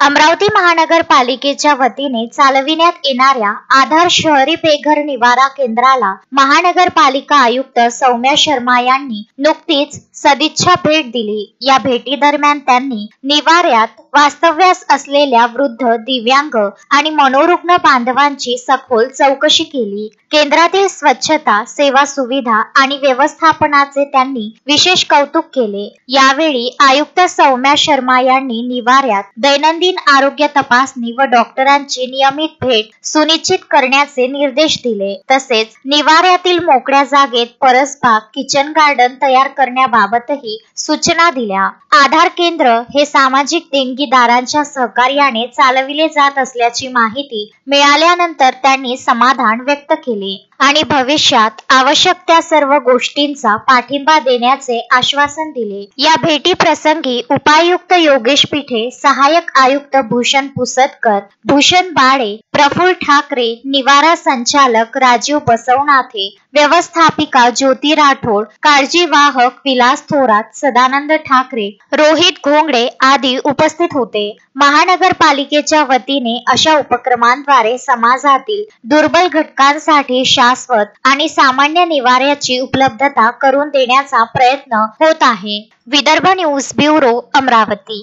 अमरावती महानगरपालिकेच्या वतीने चालविण्यात येणाऱ्या आधार शहरी बेघर निवारा केंद्राला महानगरपालिका आयुक्त सौम्या शर्मा यांनी नुकतीच सदिच्छा भेट दिली। या भेटी दरम्यान त्यांनी निवाऱ्यात वास्तव्यास असलेल्या वृद्ध, दिव्यांग आणि मनोरुग्ण बांधवांची सखोल चौकशी केली। केंद्रातील स्वच्छता, सेवा सुविधा आणि व्यवस्थापनाचे त्यांनी विशेष कौतुक केले। यावेळी आयुक्त सौम्या शर्मा यांनी निवाऱ्यात दैनंदिन आरोग्य तपासणी व डॉक्टरांची नियमित भेट सुनिश्चित करण्याचे निर्देश दिले। तसेच निवाऱ्यातील मोकळ्या जागेत परसबाग, किचन गार्डन तयार करण्याबाबतही सूचना दिल्या। आधार केंद्र हे सामाजिक देणगीदारांच्या सहकार्याने चालविले जात असल्याची माहिती मिळाल्यानंतर त्यांनी समाधान व्यक्त केले आणि भविष्यात आवश्यक त्या सर्व गोष्टींचा पाठिंबा देण्याचे आश्वासन दिले। या भेटी प्रसंगी उपायुक्त योगेश पिठे, सहाय्यक आयुक्त भूषण पुसदकर, भूषण बाळे, प्रफुल्ल ठाकरे, निवारा संचालक राजीव बसवनाथे, व्यवस्थापिका ज्योती राठोड, काळजीवाहक विलास थोरात, सदानंद ठाकरे, रोहित घोंगडे आदी उपस्थित होते। महानगरपालिकेच्या वतीने अशा उपक्रमांद्वारे समाजातील दुर्बल घटकांसाठी शाश्वत आणि सामान्य निवाऱ्याची उपलब्धता करून देण्याचा प्रयत्न होत आहे। Vidarbha news bureau, Amravati.